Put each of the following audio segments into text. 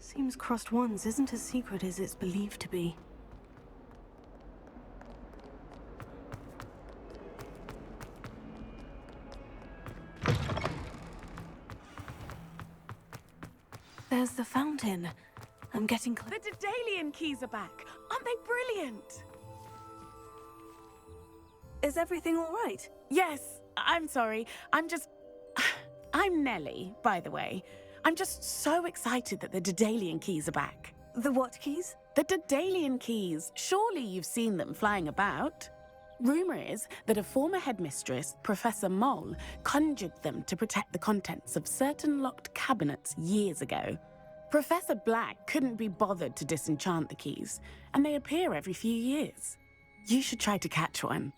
Seems Crossed Wands isn't as secret as it's believed to be. There's the fountain. I'm getting close. The Daedalian keys are back. Aren't they brilliant? Is everything all right? Yes, I'm sorry. I'm Nellie, by the way. I'm just so excited that the Daedalian keys are back. The what keys? The Daedalian keys. Surely you've seen them flying about. Rumour is that a former headmistress, Professor Mole, conjured them to protect the contents of certain locked cabinets years ago. Professor Black couldn't be bothered to disenchant the keys, and they appear every few years. You should try to catch one.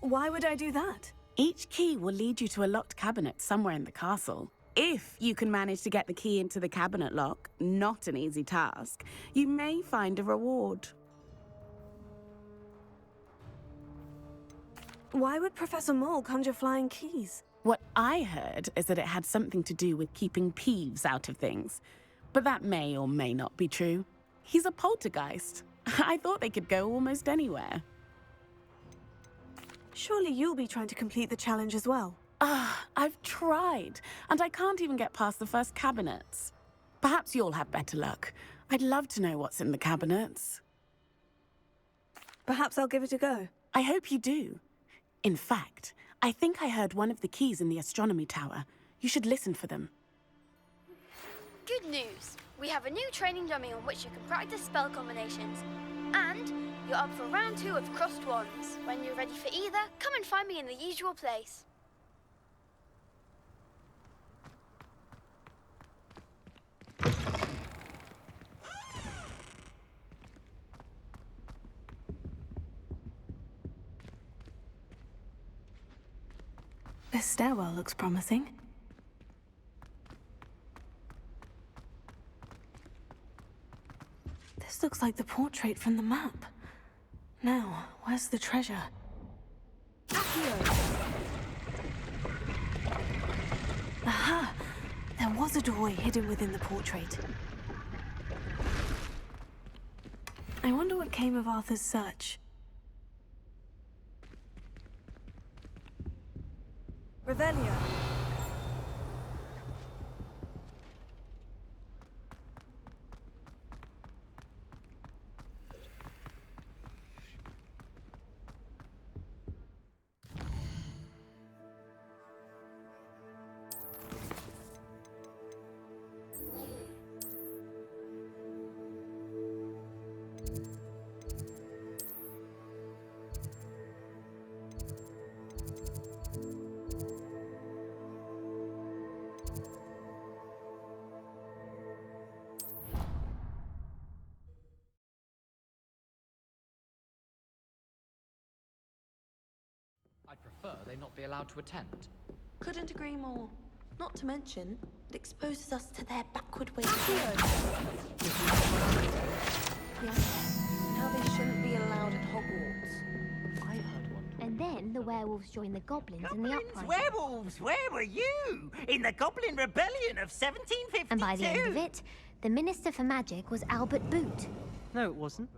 Why would I do that? Each key will lead you to a locked cabinet somewhere in the castle. If you can manage to get the key into the cabinet lock, not an easy task, you may find a reward. Why would Professor Mole conjure flying keys? What I heard is that it had something to do with keeping Peeves out of things. But that may or may not be true. He's a poltergeist. I thought they could go almost anywhere. Surely you'll be trying to complete the challenge as well. I've tried, and I can't even get past the first cabinets. Perhaps you'll have better luck. I'd love to know what's in the cabinets. Perhaps I'll give it a go. I hope you do. In fact, I think I heard one of the keys in the astronomy tower. You should listen for them. Good news! We have a new training dummy on which you can practice spell combinations. And you're up for round 2 of Crossed Wands. When you're ready for either, come and find me in the usual place. This stairwell looks promising. This looks like the portrait from the map. Now, where's the treasure? Aha! There was a doorway hidden within the portrait. I wonder what came of Arthur's search. Revelio. I'd prefer they not be allowed to attend. Couldn't agree more. Not to mention, it exposes us to their backward ways of life. Yes, and how they shouldn't be allowed at Hogwarts. I heard one. And then the werewolves joined the goblins in the uprising. Werewolves, where were you? In the Goblin Rebellion of 1752. And by the end of it, the Minister for Magic was Albert Boot. No, it wasn't.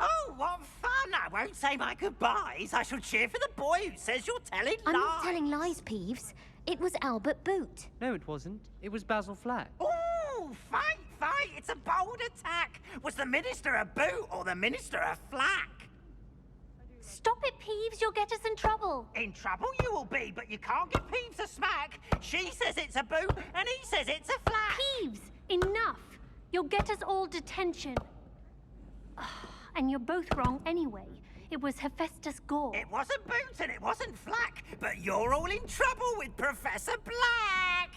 Oh, what fun! I won't say my goodbyes. I shall cheer for the boy who says you're telling lies. I'm not telling lies, Peeves. It was Albert Boot. No, it wasn't. It was Basil Flack. Ooh, fight, fight! It's a bold attack. Was the Minister a boot or the Minister a flack? Stop it, Peeves. You'll get us in trouble. In trouble you will be, but you can't give Peeves a smack. She says it's a boot, and he says it's a flack. Peeves, enough. You'll get us all detention. And you're both wrong anyway. It was Hephaestus Gore. It wasn't Boot and it wasn't Flack, but you're all in trouble with Professor Black!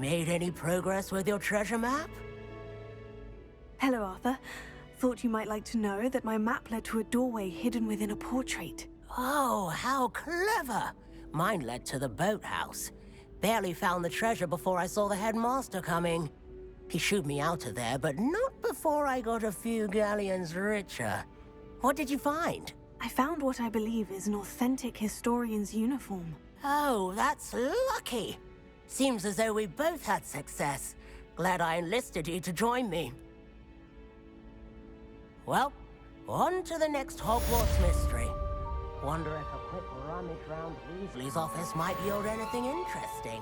Made any progress with your treasure map? Hello, Arthur. Thought you might like to know that my map led to a doorway hidden within a portrait. Oh, how clever! Mine led to the boathouse. Barely found the treasure before I saw the headmaster coming. He shooed me out of there, but not before I got a few galleons richer. What did you find? I found what I believe is an authentic historian's uniform. Oh, that's lucky. Seems as though we both had success. Glad I enlisted you to join me. Well, on to the next Hogwarts mystery. Wonder if a quick rummage round Weasley's office might yield anything interesting.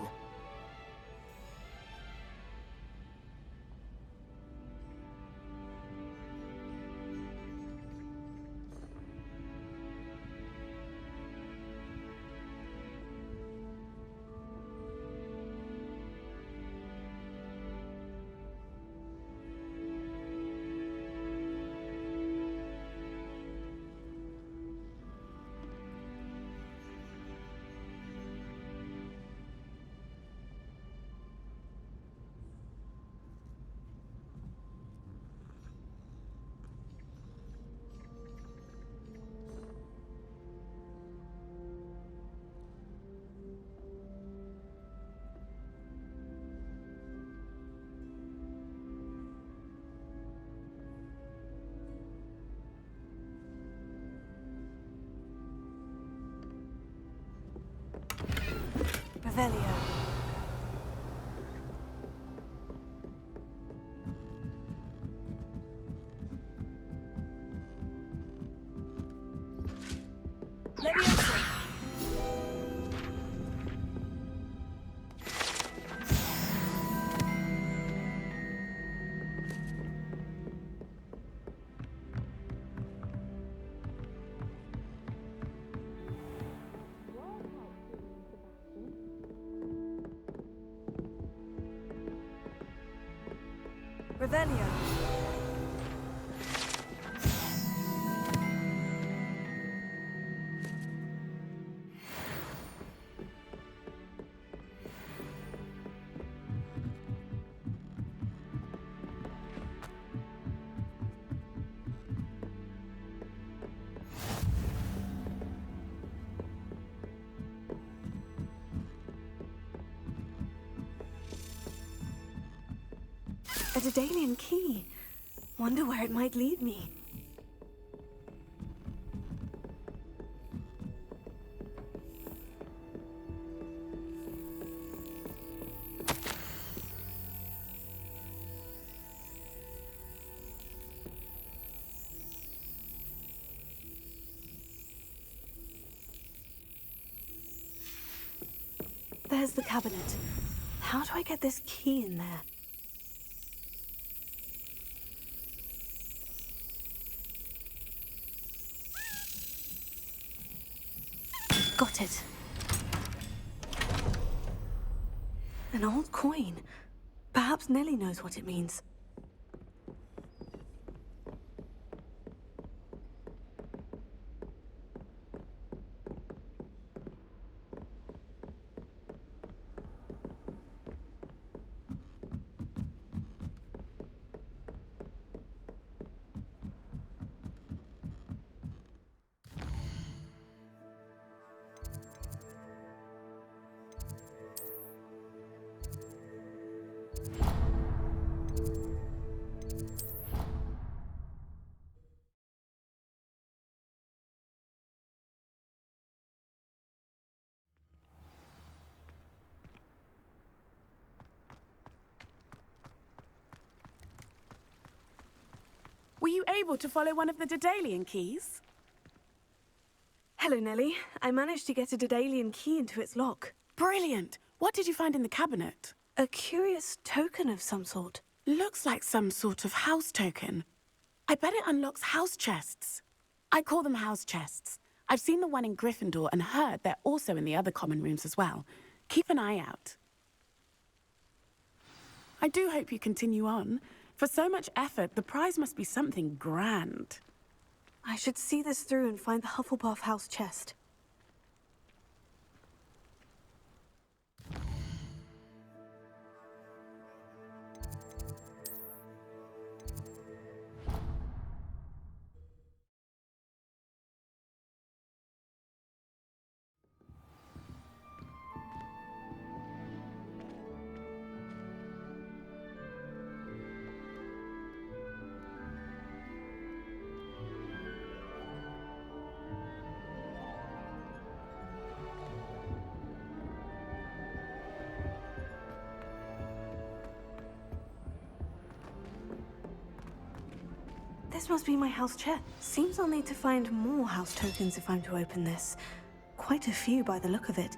Revelio. Revelio. A Daedalian key. Wonder where it might lead me. There's the cabinet. How do I get this key in there? Got it. An old coin. Perhaps Nellie knows what it means. Were you able to follow one of the Daedalian keys? Hello, Nellie. I managed to get a Daedalian key into its lock. Brilliant! What did you find in the cabinet? A curious token of some sort. Looks like some sort of house token. I bet it unlocks house chests. I call them house chests. I've seen the one in Gryffindor and heard they're also in the other common rooms as well. Keep an eye out. I do hope you continue on. For so much effort, the prize must be something grand. I should see this through and find the Hufflepuff house chest. This must be my house chair. Seems I'll need to find more house tokens if I'm to open this. Quite a few by the look of it.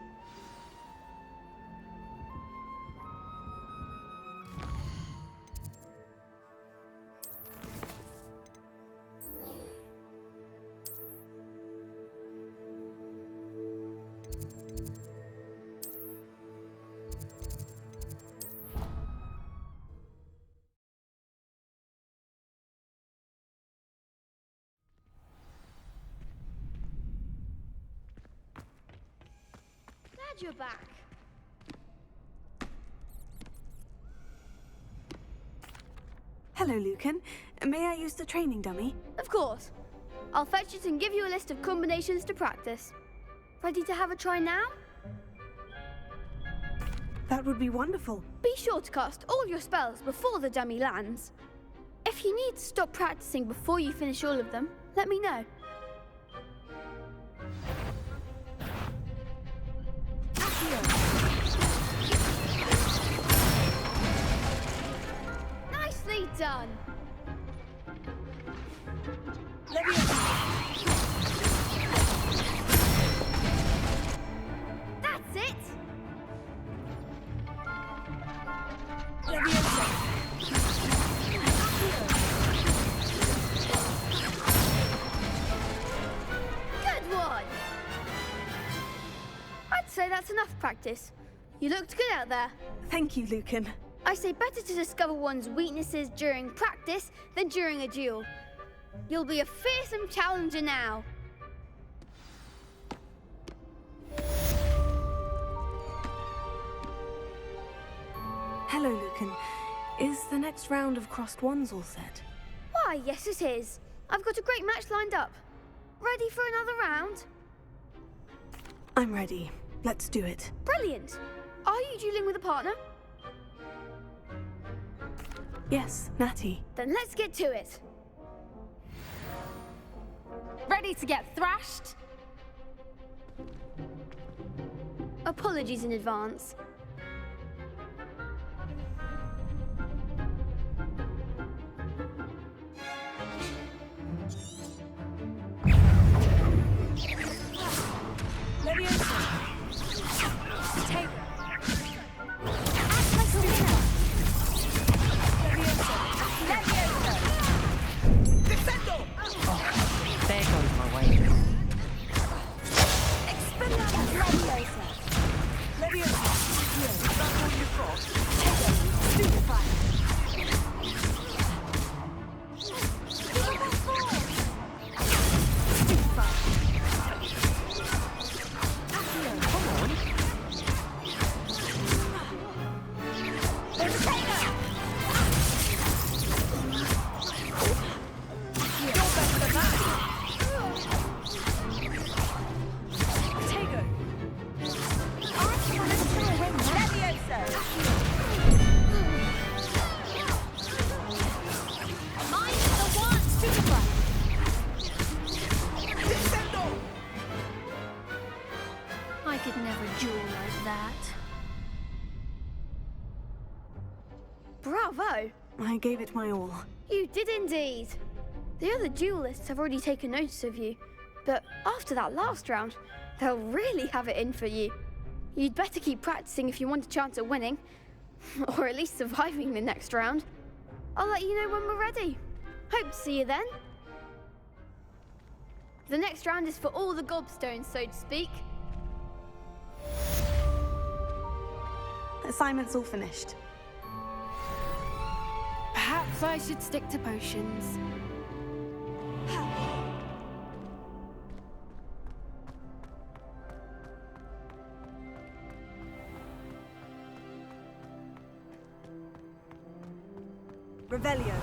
Glad you're back. Hello, Lucan. May I use the training dummy? Of course. I'll fetch it and give you a list of combinations to practice. Ready to have a try now? That would be wonderful. Be sure to cast all your spells before the dummy lands. If you need to stop practicing before you finish all of them, let me know. Nicely done. That's it. Good one. I'd say that's enough practice. You looked good out there. Thank you, Lucan. I say better to discover one's weaknesses during practice than during a duel. You'll be a fearsome challenger now. Hello, Lucan. Is the next round of crossed wands all set? Why, yes it is. I've got a great match lined up. Ready for another round? I'm ready. Let's do it. Brilliant. Are you dueling with a partner? Yes, Natty. Then let's get to it. Ready to get thrashed? Apologies in advance. There goes my way. I could never duel like that. Bravo! I gave it my all. You did indeed. The other duelists have already taken notice of you, but after that last round, they'll really have it in for you. You'd better keep practicing if you want a chance at winning, or at least surviving the next round. I'll let you know when we're ready. Hope to see you then. The next round is for all the gobstones, so to speak. Assignment's all finished. Perhaps I should stick to potions. Revelio.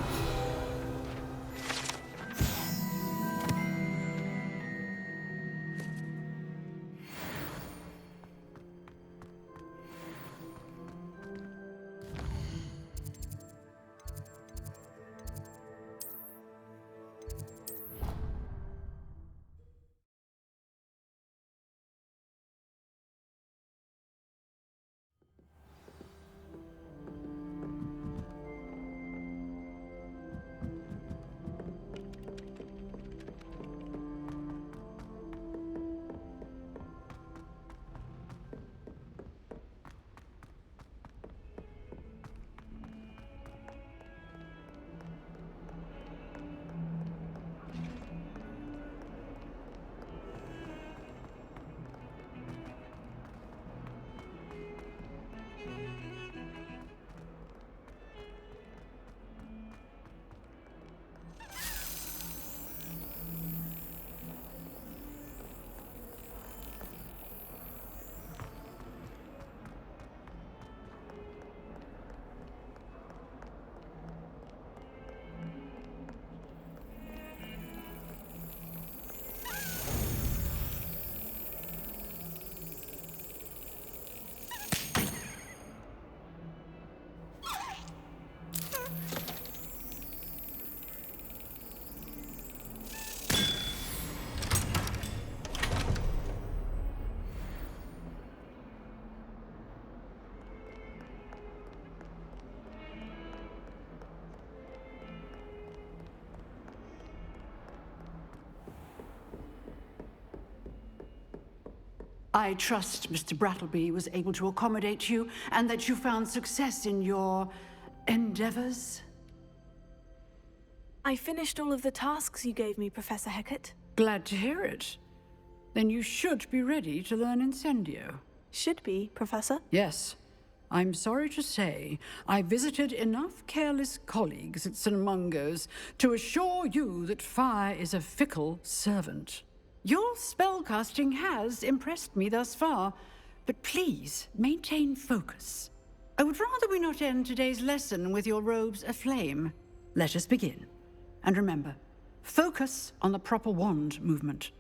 I trust Mr. Brattleby was able to accommodate you and that you found success in your endeavors. I finished all of the tasks you gave me, Professor Hecat. Glad to hear it. Then you should be ready to learn Incendio. Should be, Professor. Yes. I'm sorry to say, I visited enough careless colleagues at St. Mungo's to assure you that fire is a fickle servant. Your spellcasting has impressed me thus far, but please maintain focus. I would rather we not end today's lesson with your robes aflame. Let us begin. And remember, focus on the proper wand movement.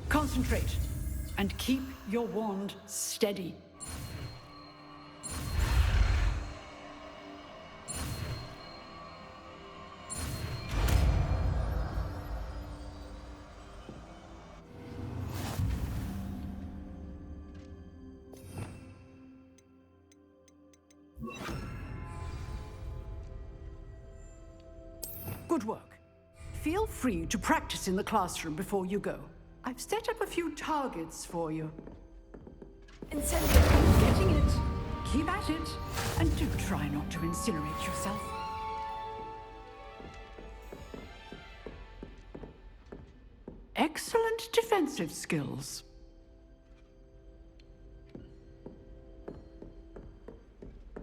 Concentrate, and keep your wand steady. Good work. Feel free to practice in the classroom before you go. I've set up a few targets for you. Incendio. Getting it. Keep at it. And do try not to incinerate yourself. Excellent defensive skills.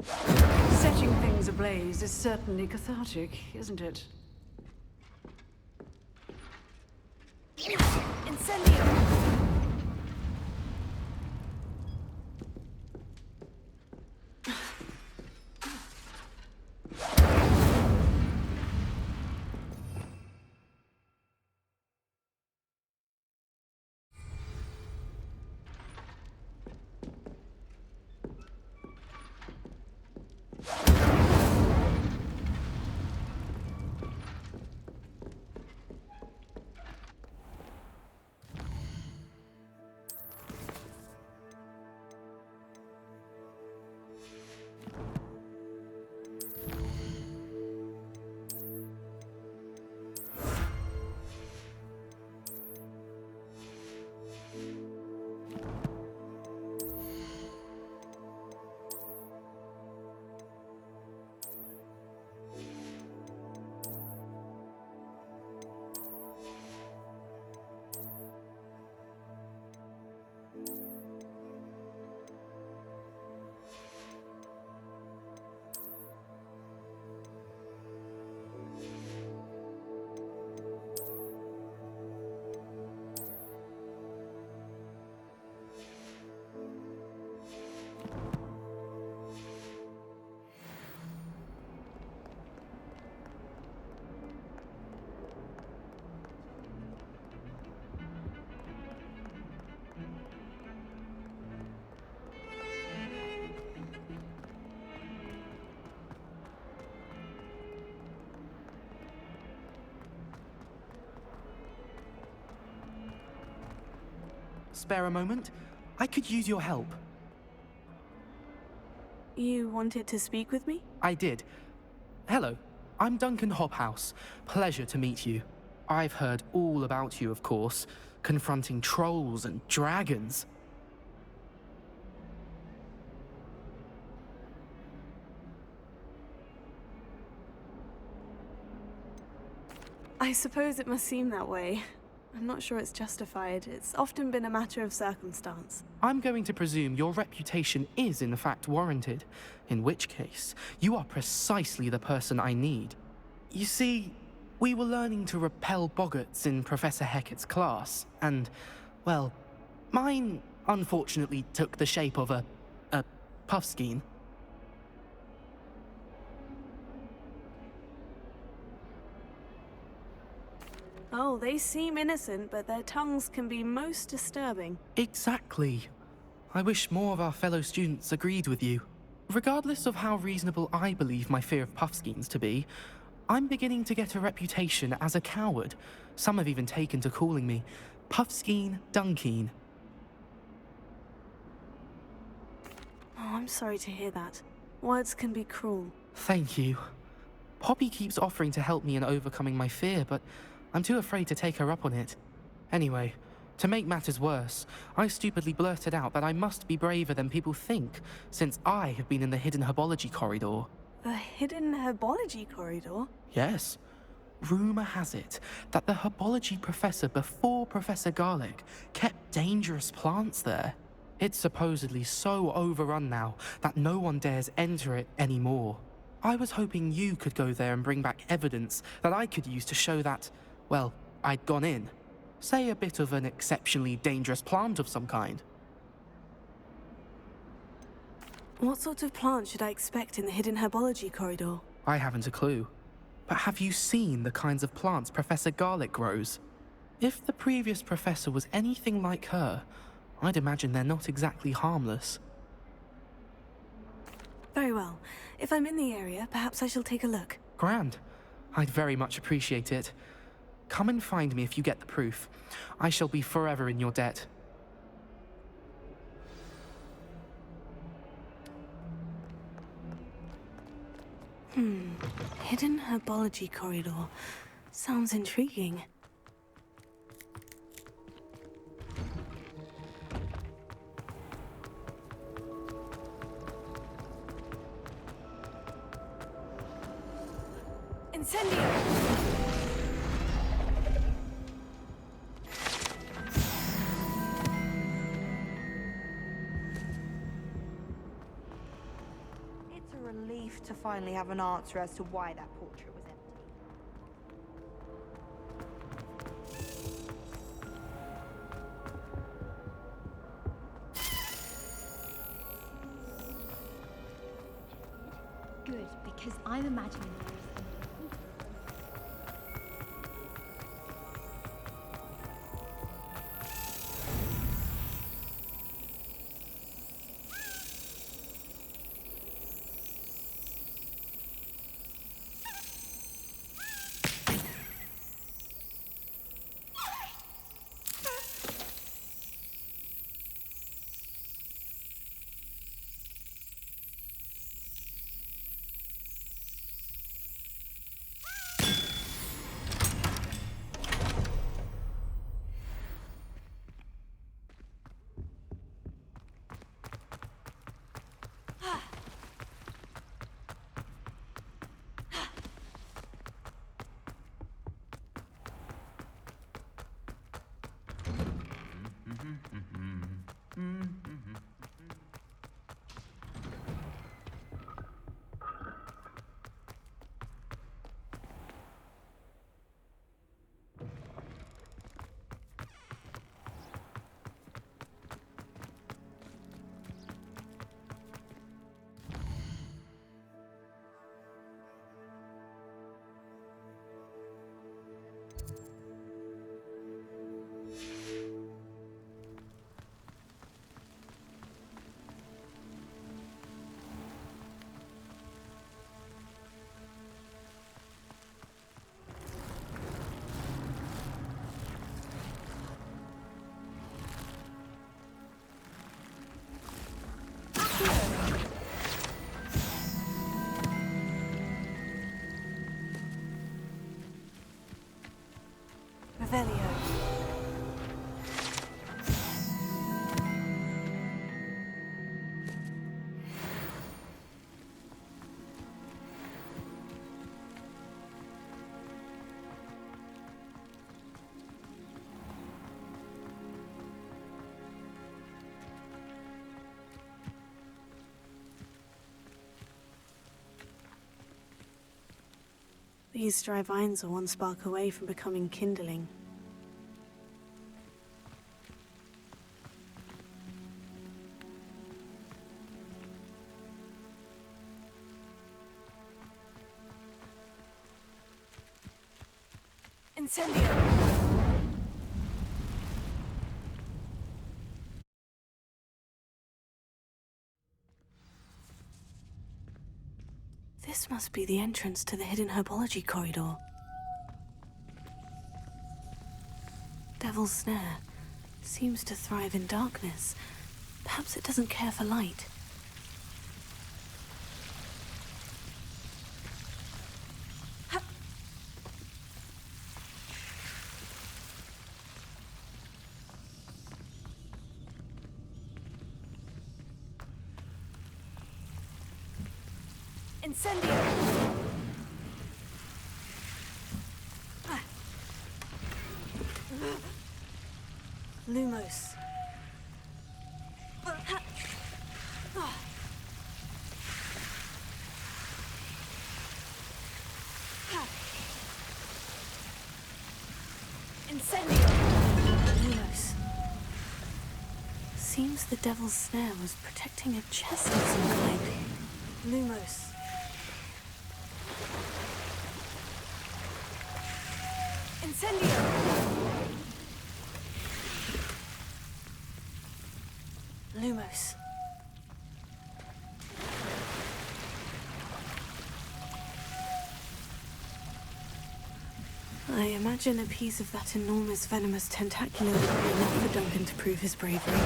Setting things ablaze is certainly cathartic, isn't it? Incendio. Spare a moment? I could use your help. You wanted to speak with me? I did. Hello, I'm Duncan Hobhouse. Pleasure to meet you. I've heard all about you, of course, confronting trolls and dragons. I suppose it must seem that way. I'm not sure it's justified. It's often been a matter of circumstance. I'm going to presume your reputation is in fact warranted, in which case, you are precisely the person I need. You see, we were learning to repel boggarts in Professor Hecat's class, and, well, mine unfortunately took the shape of a puffskein. Oh, they seem innocent, but their tongues can be most disturbing. Exactly. I wish more of our fellow students agreed with you. Regardless of how reasonable I believe my fear of puffskeins to be, I'm beginning to get a reputation as a coward. Some have even taken to calling me Puffskein Dunkeen. Oh, I'm sorry to hear that. Words can be cruel. Thank you. Poppy keeps offering to help me in overcoming my fear, but I'm too afraid to take her up on it. Anyway, To make matters worse, I stupidly blurted out that I must be braver than people think, since I have been in the hidden herbology corridor. The hidden herbology corridor? Yes. Rumour has it that the herbology professor before Professor Garlic kept dangerous plants there. It's supposedly so overrun now that no one dares enter it anymore. I was hoping you could go there and bring back evidence that I could use to show that, well, I'd gone in. Say a bit of an exceptionally dangerous plant of some kind. What sort of plant should I expect in the hidden herbology corridor? I haven't a clue. But have you seen the kinds of plants Professor Garlic grows? If the previous professor was anything like her, I'd imagine they're not exactly harmless. Very well. If I'm in the area, perhaps I shall take a look. Grand. I'd very much appreciate it. Come and find me if you get the proof. I shall be forever in your debt. Hidden herbology corridor. Sounds intriguing. Incendio! It's a relief to finally have an answer as to why that portrait was empty. Good, because I'm imagining Revelio. These dry vines are one spark away from becoming kindling. Incendio! This must be the entrance to the hidden herbology corridor. Devil's Snare seems to thrive in darkness. Perhaps it doesn't care for light. Incendio! Lumos. Incendio! Lumos. Seems the devil's snare was protecting a chest of some kind. Lumos. Incendio! Lumos. I imagine a piece of that enormous venomous tentacular would be enough for Duncan to prove his bravery.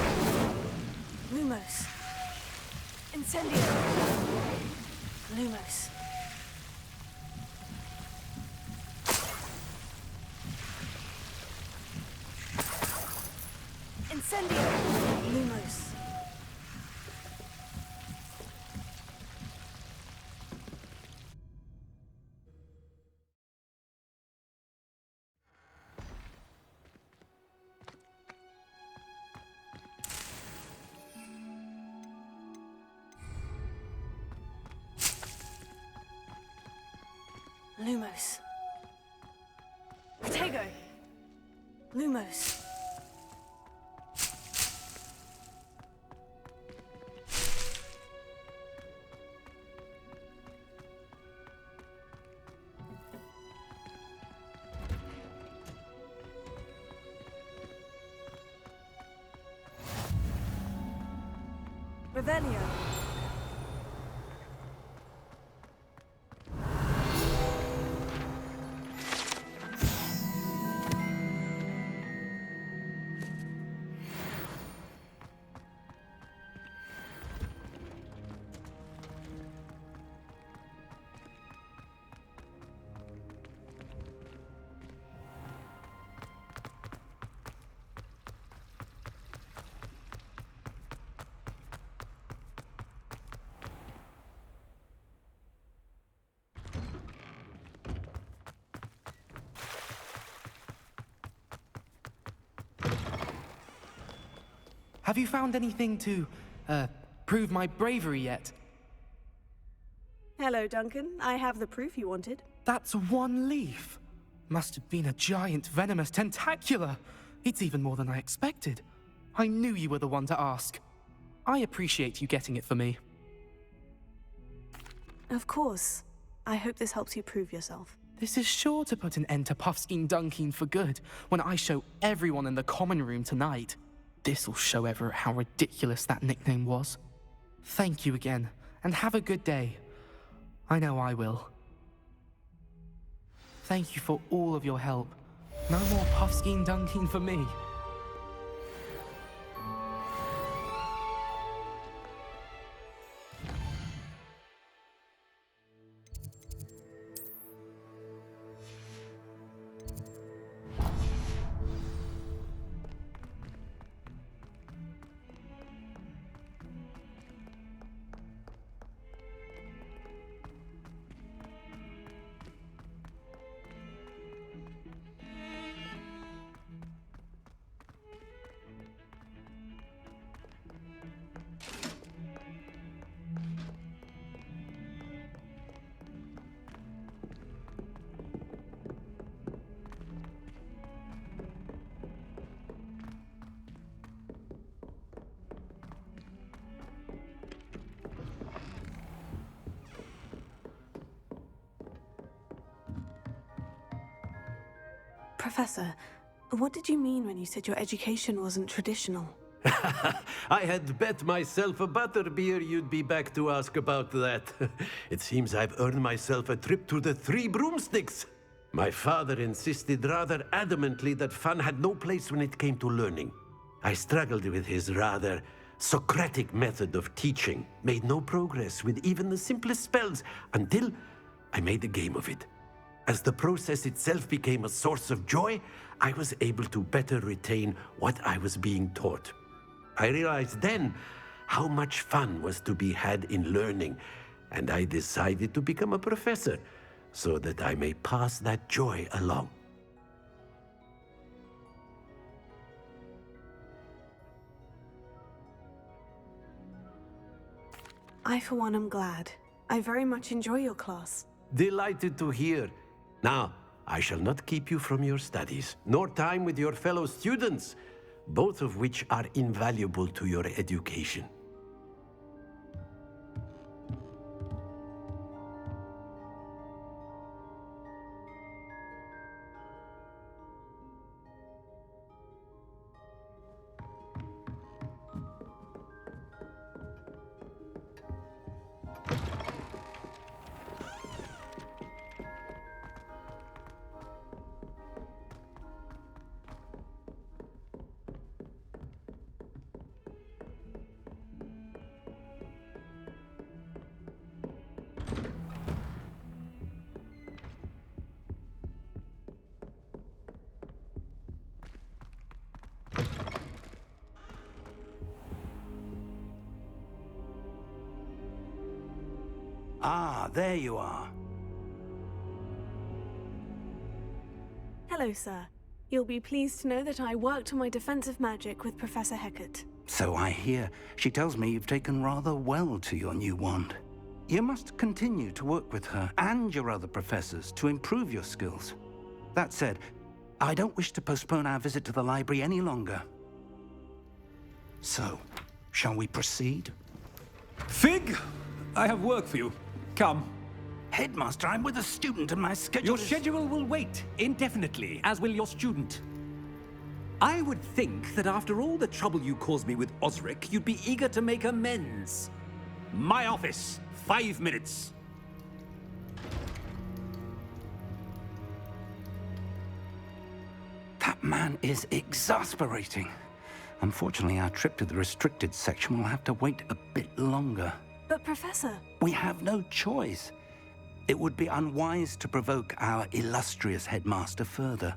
Lumos. Incendio. Lumos. Incendio. Lumos. Lumos. Protego. Lumos. Revelio. Have you found anything to, prove my bravery yet? Hello, Duncan. I have the proof you wanted. That's one leaf. Must have been a giant venomous tentacula. It's even more than I expected. I knew you were the one to ask. I appreciate you getting it for me. Of course. I hope this helps you prove yourself. This is sure to put an end to Puffskein Dunkin for good when I show everyone in the common room tonight. This'll show Everett how ridiculous that nickname was. Thank you again, and have a good day. I know I will. Thank you for all of your help. No more Puffskein Dunkin for me. Professor, what did you mean when you said your education wasn't traditional? I had bet myself a butterbeer you'd be back to ask about that. It seems I've earned myself a trip to the Three Broomsticks. My father insisted rather adamantly that fun had no place when it came to learning. I struggled with his rather Socratic method of teaching, made no progress with even the simplest spells until I made a game of it. As the process itself became a source of joy, I was able to better retain what I was being taught. I realized then how much fun was to be had in learning, and I decided to become a professor so that I may pass that joy along. I, for one, am glad. I very much enjoy your class. Delighted to hear. Now, I shall not keep you from your studies, nor time with your fellow students, both of which are invaluable to your education. Ah, there you are. Hello, sir. You'll be pleased to know that I worked on my defensive magic with Professor Hecat. So I hear. She tells me you've taken rather well to your new wand. You must continue to work with her and your other professors to improve your skills. That said, I don't wish to postpone our visit to the library any longer. So, shall we proceed? Fig! I have work for you. Come. Headmaster, I'm with a student and my schedule Your schedule will wait indefinitely, as will your student. I would think that after all the trouble you caused me with Osric, you'd be eager to make amends. My office, 5 minutes. That man is exasperating. Unfortunately, our trip to the restricted section will have to wait a bit longer. But, Professor... We have no choice. It would be unwise to provoke our illustrious headmaster further.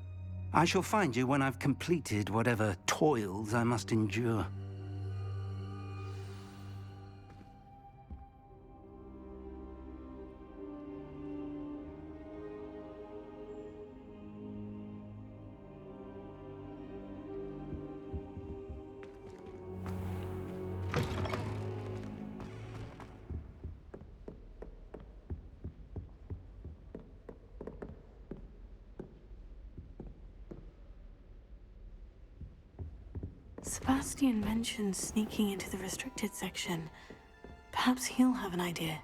I shall find you when I've completed whatever toils I must endure. Sebastian mentioned sneaking into the restricted section. Perhaps he'll have an idea.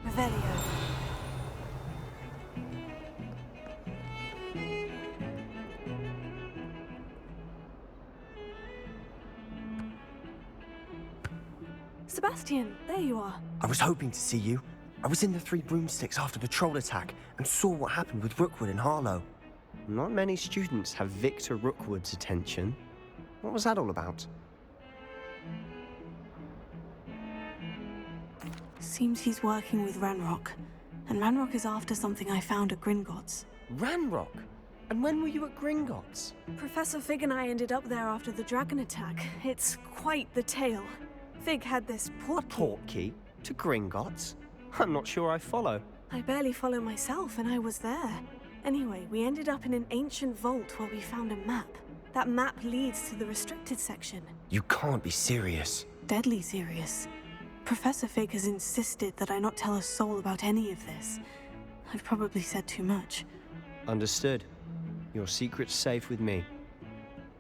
Revelio. Sebastian, there you are. I was hoping to see you. I was in the Three Broomsticks after the troll attack and saw what happened with Rookwood and Harlow. Not many students have Victor Rookwood's attention. What was that all about? Seems he's working with Ranrock. And Ranrock is after something I found at Gringotts. Ranrock? And when were you at Gringotts? Professor Fig and I ended up there after the dragon attack. It's quite the tale. Fig had this portkey. A portkey? To Gringotts? I'm not sure I follow. I barely follow myself, and I was there. Anyway, we ended up in an ancient vault where we found a map. That map leads to the restricted section. You can't be serious. Deadly serious. Professor Fig has insisted that I not tell a soul about any of this. I've probably said too much. Understood. Your secret's safe with me.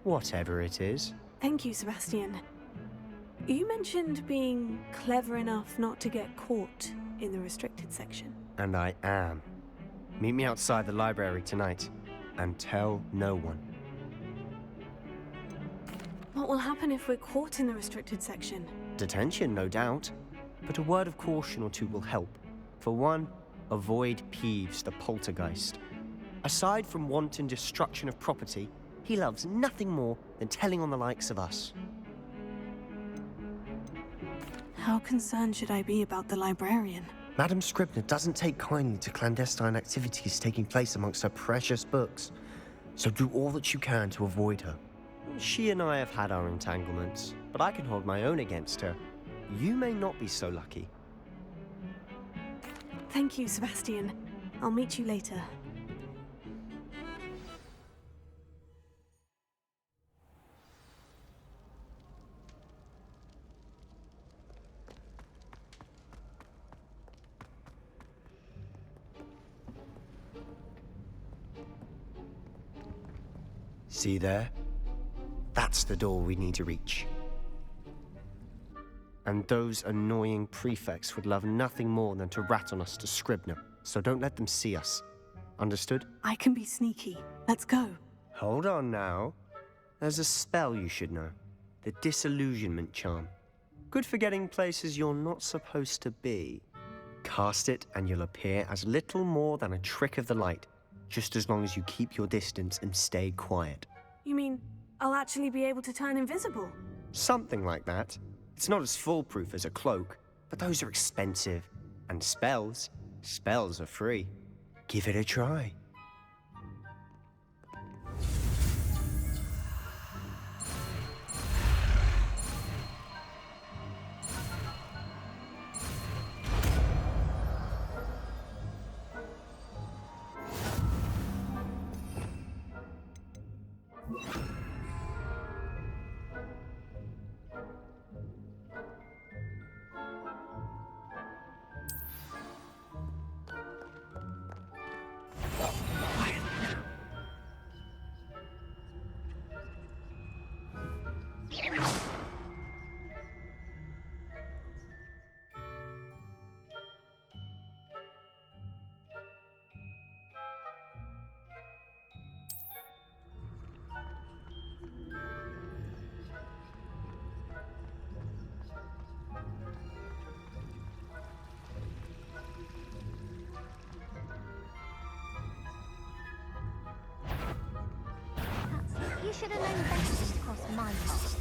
Whatever it is. Thank you, Sebastian. You mentioned being clever enough not to get caught in the restricted section. And I am. Meet me outside the library tonight, and tell no one. What will happen if we're caught in the restricted section? Detention, no doubt. But a word of caution or two will help. For one, avoid Peeves, the poltergeist. Aside from wanton destruction of property, he loves nothing more than telling on the likes of us. How concerned should I be about the librarian? Madam Scribner doesn't take kindly to clandestine activities taking place amongst her precious books, so do all that you can to avoid her. She and I have had our entanglements, but I can hold my own against her. You may not be so lucky. Thank you, Sebastian. I'll meet you later. See there? That's the door we need to reach. And those annoying prefects would love nothing more than to rat on us to Scribner, so don't let them see us. Understood? I can be sneaky. Let's go. Hold on now. There's a spell you should know. The Disillusionment Charm. Good for getting places you're not supposed to be. Cast it and you'll appear as little more than a trick of the light, just as long as you keep your distance and stay quiet. You mean I'll actually be able to turn invisible? Something like that. It's not as foolproof as a cloak, but those are expensive. And spells are free. Give it a try. You should have known better to cross my path.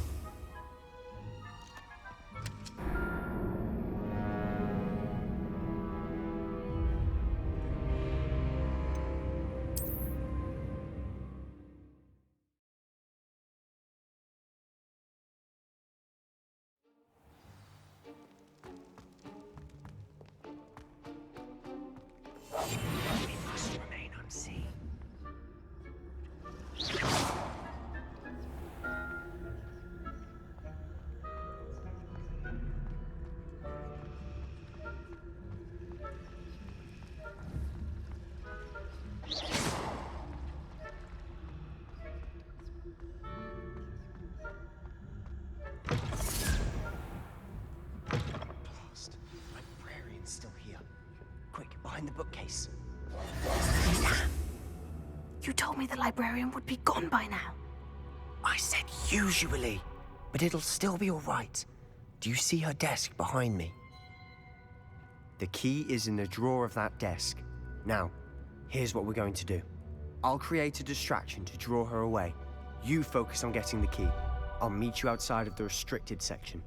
We must remain unseen. Blast. Librarian's still here. Quick, behind the bookcase. You told me the librarian would be gone by now. I said usually, but it'll still be all right. Do you see her desk behind me? The key is in the drawer of that desk. Now, here's what we're going to do. I'll create a distraction to draw her away. You focus on getting the key. I'll meet you outside of the restricted section.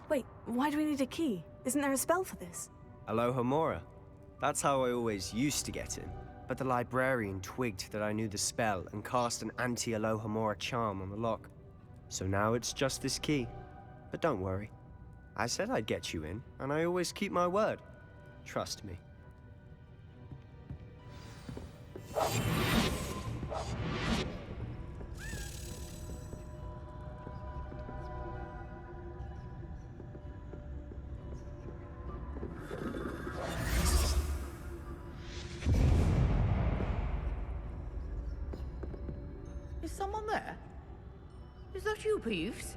Wait, why do we need a key? Isn't there a spell for this? Alohomora. That's how I always used to get in. But the librarian twigged that I knew the spell and cast an anti-Alohomora charm on the lock. So now it's just this key. But don't worry. I said I'd get you in, and I always keep my word. Trust me. Is someone there? Is that you, Peeves?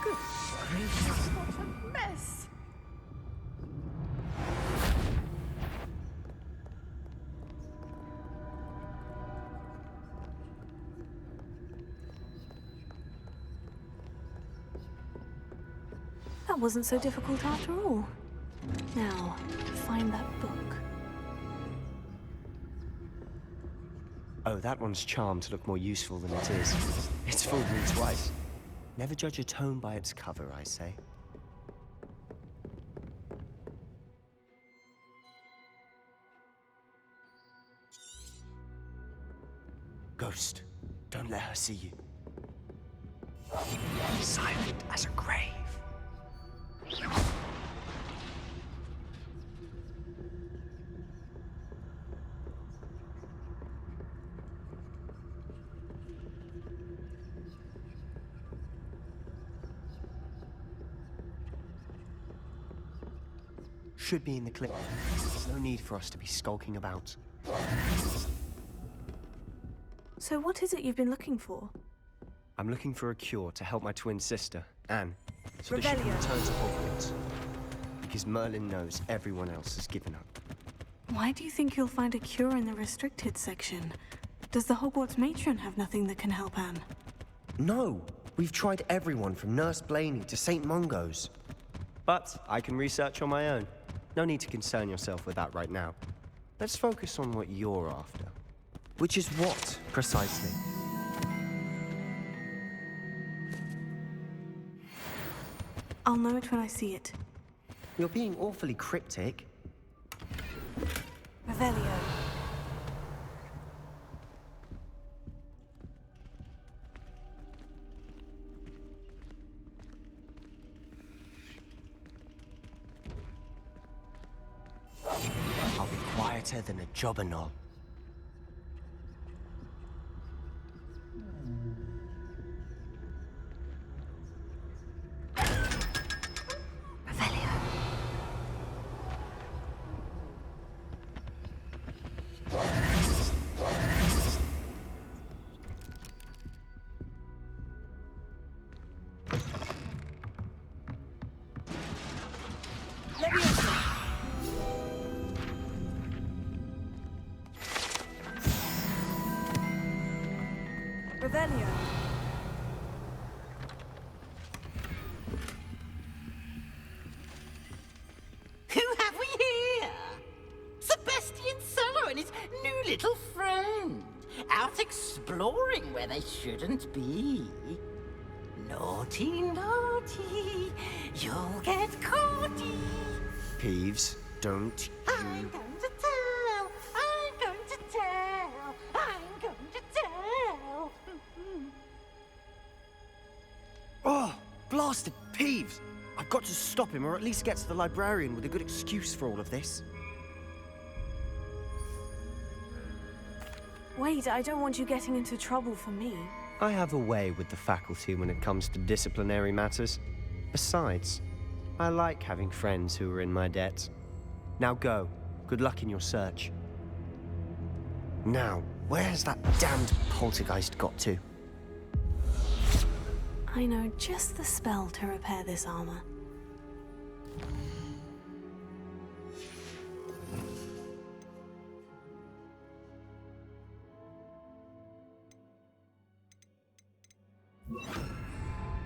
Good gracious, what a mess! That wasn't so difficult after all. Now, find that book. Oh, that one's charmed to look more useful than it is. It's fooled me twice. Never judge a tome by its cover, I say. Ghost, don't let her see you. Silent as a grave. Should be in the clip. No need for us to be skulking about. So what is it you've been looking for? I'm looking for a cure to help my twin sister, Anne, so that she can Revelio. return to Hogwarts. Because Merlin knows everyone else has given up. Why do you think you'll find a cure in the restricted section? Does the Hogwarts matron have nothing that can help Anne? No! We've tried everyone from Nurse Blaney to St. Mungo's. But I can research on my own. No need to concern yourself with that right now. Let's focus on what you're after. Which is what, precisely? I'll know it when I see it. You're being awfully cryptic. Revelio. I'll be quieter than a jobberknoll. Revelio. Who have we here? Sebastian Solo and his new little friend. Out exploring where they shouldn't be. Naughty, naughty. You'll get caughty. Peeves, don't I'm going to tell. I'm going to tell. I'm going to tell. Oh, blasted Peeves! I've got to stop him, or at least get to the librarian with a good excuse for all of this. Wait, I don't want you getting into trouble for me. I have a way with the faculty when it comes to disciplinary matters. Besides, I like having friends who are in my debt. Now go. Good luck in your search. Now, where's that damned poltergeist got to? I know just the spell to repair this armor.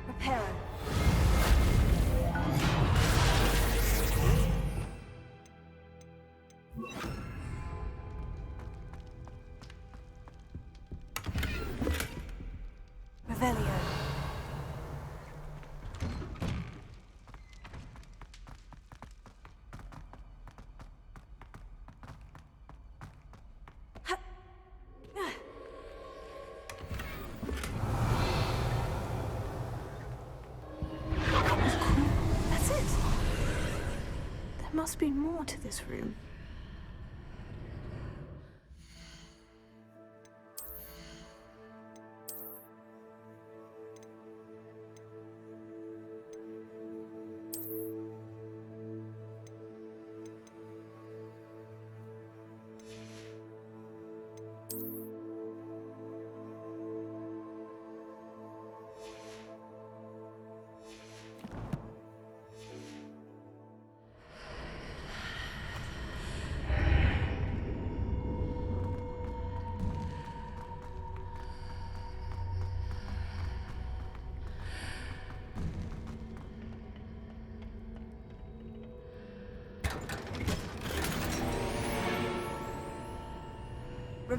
Reparo. Revelio. That's it. There must be more to this room.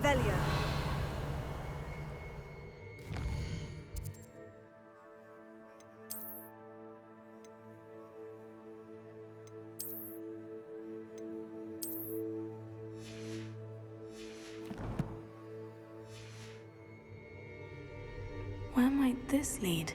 Revelio. Where might this lead?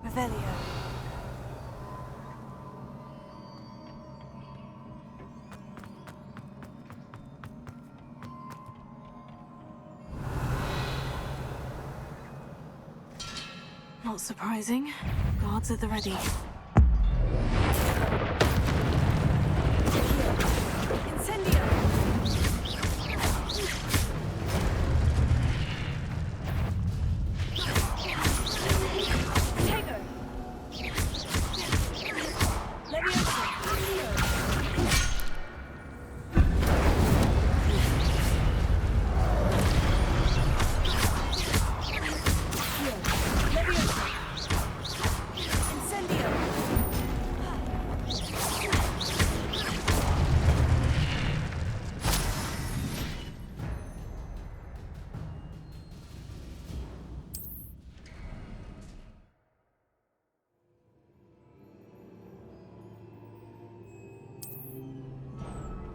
Revelio. Not surprising. Guards at the ready. Incendio! Tego!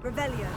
Revelio.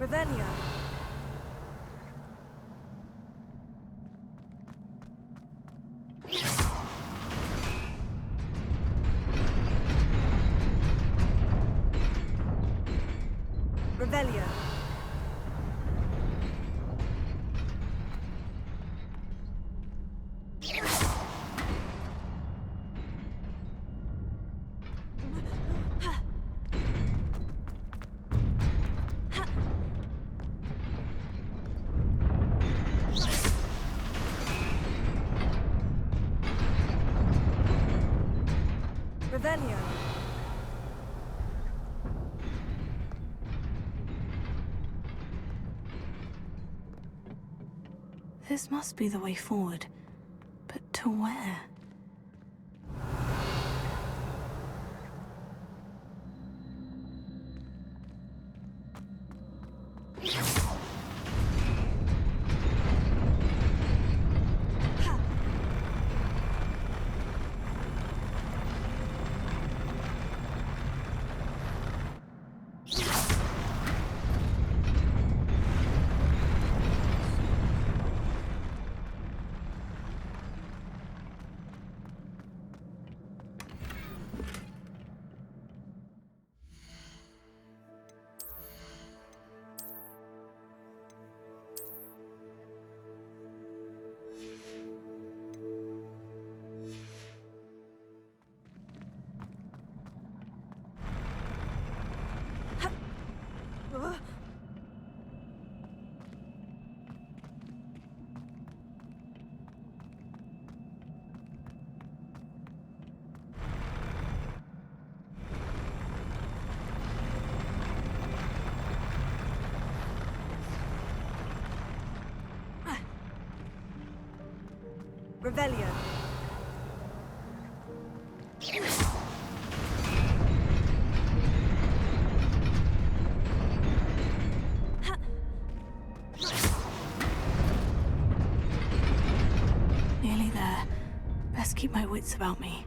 Revelio. Revelio. Revelio. This must be the way forward. But to where? Revelio. Nearly there. Best keep my wits about me.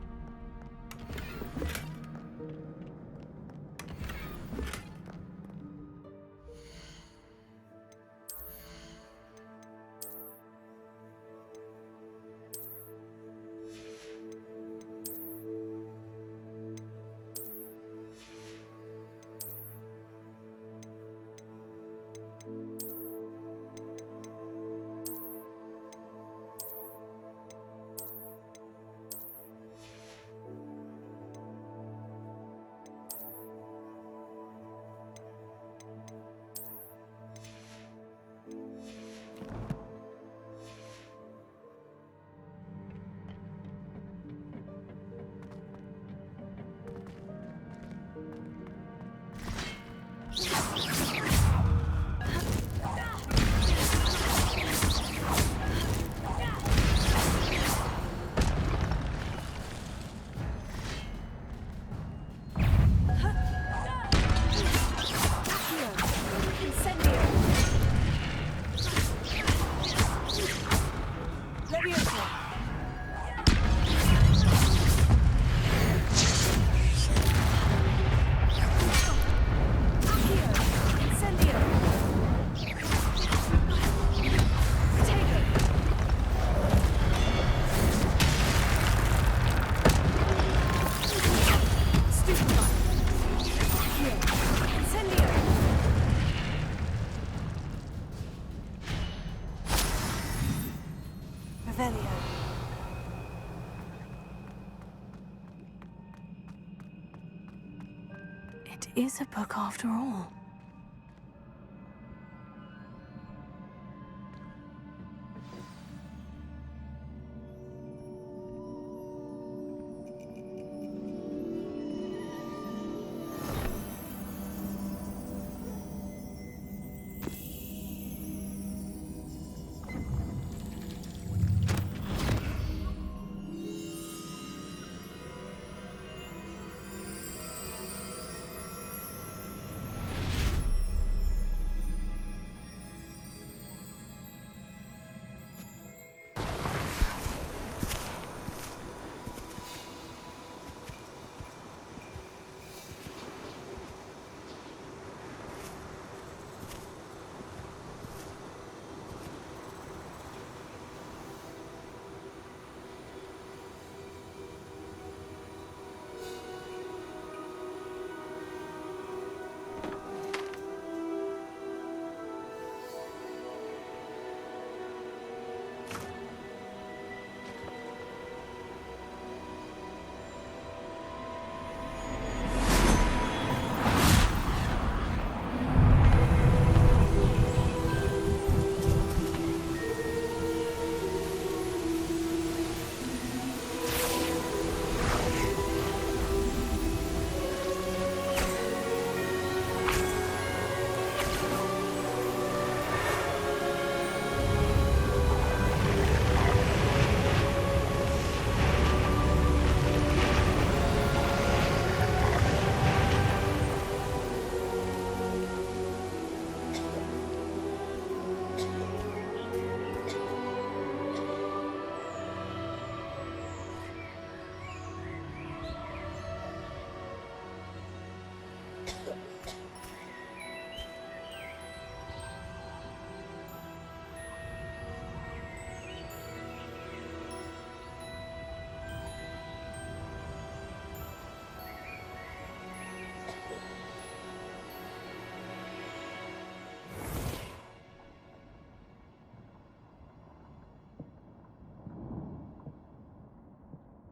It is a book after all.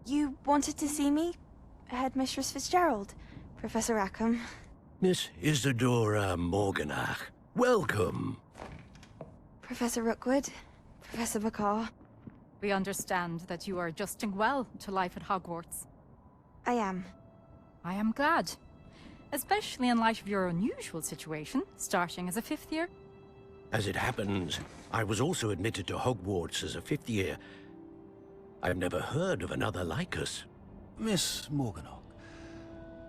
You wanted to see me? Headmistress Fitzgerald, Professor Rackham. Miss Isadora Morganach, welcome. Professor Rookwood, Professor McCaw. We understand that you are adjusting well to life at Hogwarts. I am. I am glad. Especially in light of your unusual situation, starting as a 5th year. As it happens, I was also admitted to Hogwarts as a 5th year. I've never heard of another like us. Miss Morganach,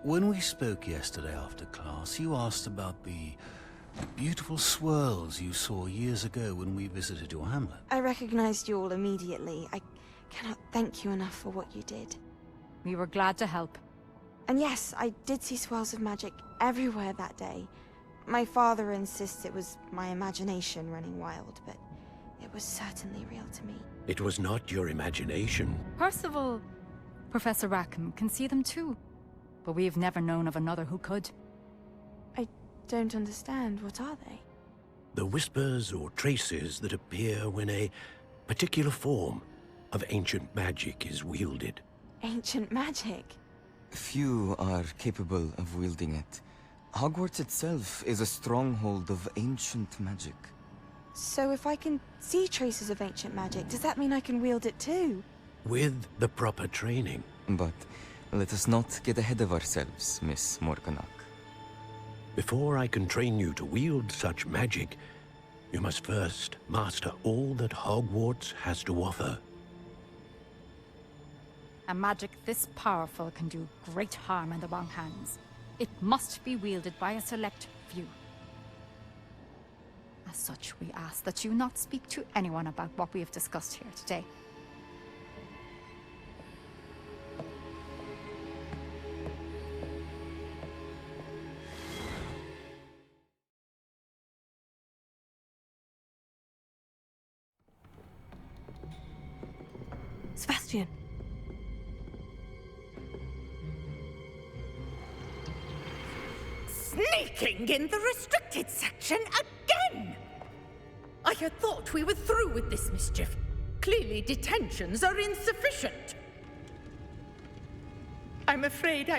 when we spoke yesterday after class, you asked about the beautiful swirls you saw years ago when we visited your hamlet. I recognized you all immediately. I cannot thank you enough for what you did. We were glad to help. And yes, I did see swirls of magic everywhere that day. My father insists it was my imagination running wild, but it was certainly real to me. It was not your imagination. Percival, Professor Rackham can see them too. But we've never known of another who could. I don't understand. What are they? The whispers or traces that appear when a particular form of ancient magic is wielded. Ancient magic? Few are capable of wielding it. Hogwarts itself is a stronghold of ancient magic. So if I can see traces of ancient magic, does that mean I can wield it too? With the proper training. But let us not get ahead of ourselves, Miss Morganach. Before I can train you to wield such magic, you must first master all that Hogwarts has to offer. A magic this powerful can do great harm in the wrong hands. It must be wielded by a select few. As such, we ask that you not speak to anyone about what we have discussed here today. Sebastian. Sneaking in the restricted section again! I had thought we were through with this mischief. Clearly detentions are insufficient. I'm afraid I'm